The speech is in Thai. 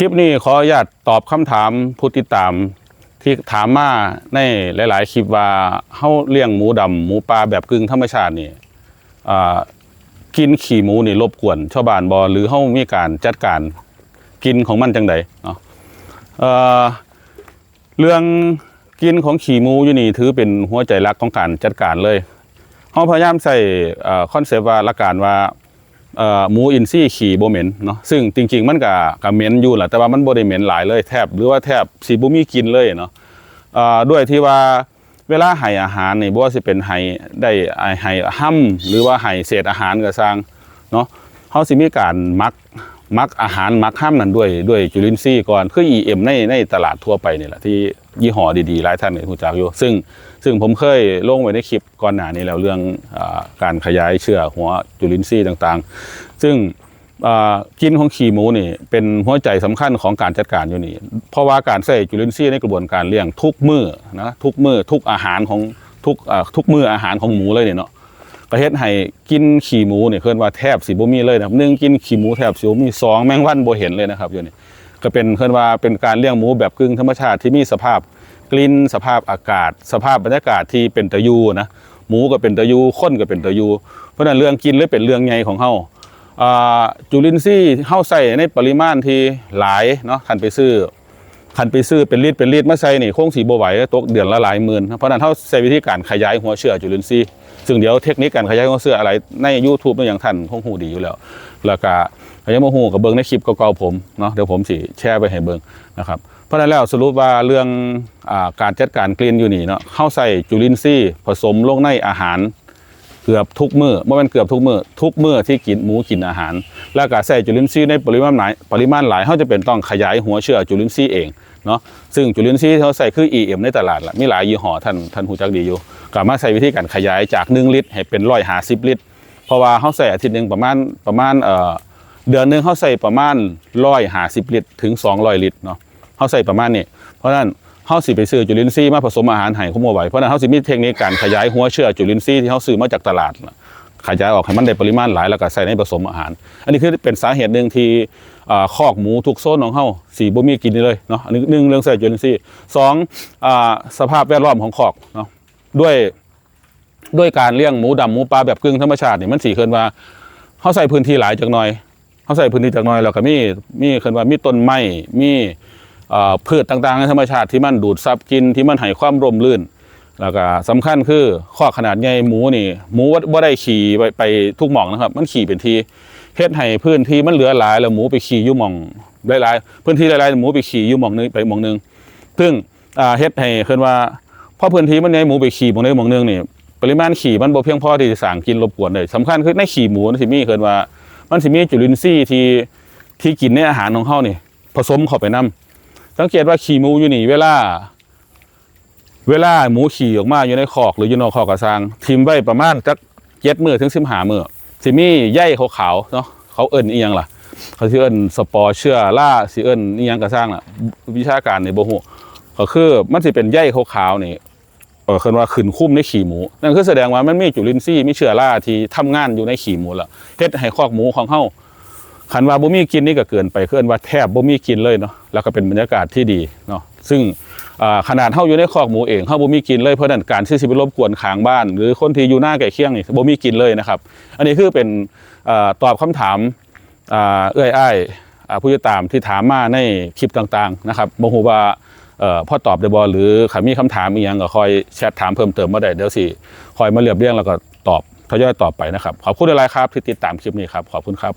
ลิปนี้ขออนุญาตตอบคำถามผู้ติดตามที่ถามมาในหลายๆคลิปว่าเฮาเลี้ยงหมูดำหมูป่าแบบกึ่งธรรมชาตินี่กินขี้หมูนี่รบกวนชาวบ้านบ่หรือเฮามีการจัดการกินของมันจังใดเนาะเรื่องกินของขี้หมูอยู่นี่ถือเป็นหัวใจหลักของการจัดการเลยเฮาพยายามใส่คอนเซปต์ว่าหลักการว่าหมูอินทรีย์ขี่บ่เหม็นเนาะซึ่งจริงๆมันก็เหม็นอยู่แหละแต่ว่ามันบ่ได้เหม็นหลายเลยแทบหรือว่าแทบสิบ่มีกลิ่นเลยเนาะด้วยที่ว่าเวลาให้อาหารนี่บ่ว่าสิเป็นให้ได้ให้ห้ำหรือว่าให้เศษอาหารก็สร้างเนาะเฮาสิมีการมักอาหารมักห้ำนั่นด้วยจุลินทรีย์ก่อนคือ EM ในตลาดทั่วไปนี่แหละที่ยี่ห้อดีๆหลายท่านรู้จักอยู่ซึ่งผมเคยลงไว้ในคลิปก่อนหน้านี้แล้วเรื่องการขยายเชื้อหัวจุลินทรีย์ต่างๆซึ่งกินของขี้หมูนี่เป็นหัวใจสำคัญของการจัดการอยู่นี่เพราะว่าการใส่จุลินทรีย์ในกระบวนการเลี้ยงทุกมื้อนะทุกอาหารของทุกมื้ออาหารของหมูเลยเนี่ยเนาะประเทศให้กินขี้หมูเนี่ยเพิ่นว่าแทบสิบ่มีเลยนะครับ1กินขี้หมูแทบสิบ่มี2แมงวันบ่เห็นเลยนะครับอยู่นี่ก็เป็นเพิ่นว่าเป็นการเลี้ยงหมูแบบกึ่งธรรมชาติที่มีสภาพกลิ่นสภาพอากาศสภาพบรรยากาศที่เป็นตะยูนะหมูก็เป็นตะยูคนก็เป็นตะยูเพราะนั้นเรื่องกินเลยเป็นเรื่องใหญ่ของเฮาจุลินทรีย์เฮาใส่ในปริมาณที่หลายเนาะคันไปซื้อเป็นลิตรมาใส่นี่คงสิบ่ไหวตกเดือนละหลายหมื่นเพราะนั้นเฮาใช้วิธีการขยายหัวเชื้อจุลินทรีย์ซึ่งเดี๋ยวเทคนิคการขยายหัวเชื้ออะไรใน YouTube อย่างท่านคงฮู้ดีอยู่แล้วก็ใครยังบ่ฮู้ก็เบิ่งในคลิปเก่าๆผมเนาะเดี๋ยวผมสิแชร์ไปให้เบิ่งนะครับเพราะนั้นแล้วสรุปว่าเรื่องการจัดการกลิ่นอยู่นี่เนาะเข้าใส่จุลินทรีย์ผสมลงในอาหารเกือบทุกมื้อบ่แม่นเกือบทุกมื้อที่กินหมูกินอาหารแล้วก็ใส่จุลินทรีย์ในปริมาณหลายเฮาจะเป็นต้องขยายหัวเชื้อจุลินทรีย์เองเนาะซึ่งจุลินทรีย์ที่เขาใส่คือ EM ในตลาดล่ะมีหลายยี่ห้อท่านฮู้จักดีอยู่ก็มาใช้วิธีการขยายจาก1ลิตรให้เป็น150ลิตรเพราะว่าเฮาใส่อาทิตย์นึงประมาณเดือนนึงเฮาใส่ประมาณ150ลิตรถึง200ลิตรเนาะเฮาใส่ประมาณนี้เพราะฉะนั้นเฮาสิไปซื้อจุลินทรีย์มาผสมอาหารให้คุมเอาไว้เพราะฉะนั้นเฮาสิมีเทคนิคการขยายหัวเชื้อจุลินทรีย์ที่เฮาซื้อมาจากตลาดขยายออกให้มันได้ปริมาณหลายแล้วก็ใส่ในผสมอาหารอันนี้คือเป็นสาเหตุหนึ่งที่คอกหมูทุกโซนของเฮาสิบ่มีกินเลยเนาะอันนี้1เรื่องใส่จุลินทรีย์2สภาพแวดล้อมของคอกเนาะด้วยการเลี้ยงหมูดำหมูปลาแบบกึ่งธรรมชาตินี่มันสิเคินว่าเฮาใส่พื้นที่หลายจักหน่อยแล้วก็มีเคินว่ามีต้นไม้มีพืชต่างๆในธรรมชาติที่มันดูดซับกินที่มันให้ความร่มรื่นแล้วก็สำคัญคือข้อขนาดใหญ่หมูบ่ได้ขี่ไปทุกหม่องนะครับมันขี่เป็นทีเฮ็ดให้พื้นที่มันเหลือหลายแล้วหมูไปขี่อยู่หม่องหลายๆพื้นที่หลายๆหมูไปขี่อยู่หม่องนึงไปหม่องนึงซึ่งเฮ็ดให้เคินว่าพอพื้นที่มันใหญ่หมูไปขี่หม่องใดหม่องนึงนี่ปริมาณขี่มันบ่เพียงพอที่จะสร้างกินรบกวนได้สำคัญคือในขี่หมูมันสิมีเคินว่ามันสิมีจุลินทรีย์ที่กินในอาหารของเฮานี่ผสมเข้าไปนำสังเกตว่าขี้หมูอยู่นี่เวลาหมูขี่ออกมาอยู่ในคอกหรืออยู่นอกคอกกระซังทิ่มไว้ประมาณจัก7 มื้อถึง15 มื้อสิมีใยขาวๆเนาะเขาเอิ้นอีหยังล่ะเขาสิเอิ้นสปอร์เชื้อราสิเอิ้นอีหยังกระซังล่ะวิชาการนี่บ่ฮู้ก็คือมันสิเป็นใยขาวๆนี่เคินว่าขึ้นคุ้มในขี้หมูนั่นคือแสดงว่ามันมีจุลินทรีย์มีเชื้อราที่ทำงานอยู่ในขี้หมูแล้วเฮ็ดให้คอกหมูของเฮาคันว่าบ่มีกินนี่ก็เกินไปเคินว่าแทบบ่มีกินเลยเนาะแล้วก็เป็นบรรยากาศที่ดีเนาะซึ่งขนาดเฮาอยู่ในคอกหมูเองเฮาบ่มีกินเลยเพราะนั้นการที่สิไปรบกวนข้างบ้านหรือคนที่อยู่หน้าใกล้เคียงนี่บ่มีกินเลยนะครับอันนี้คือเป็นตอบคำถามอ้ายผู้ติดตามที่ถามมาในคลิปต่างๆนะครับบ่ฮู้ว่าพอตอบได้บ่หรือใครมีคำถามอีกอย่างก็คอยแชทถามเพิ่มเติมมาได้เดี๋ยวสิคอยมาเรียบเรียงแล้วก็ตอบทยอยตอบไปนะครับขอบคุณหลายๆครับที่ติดตามคลิปนี้ครับขอบคุณครับ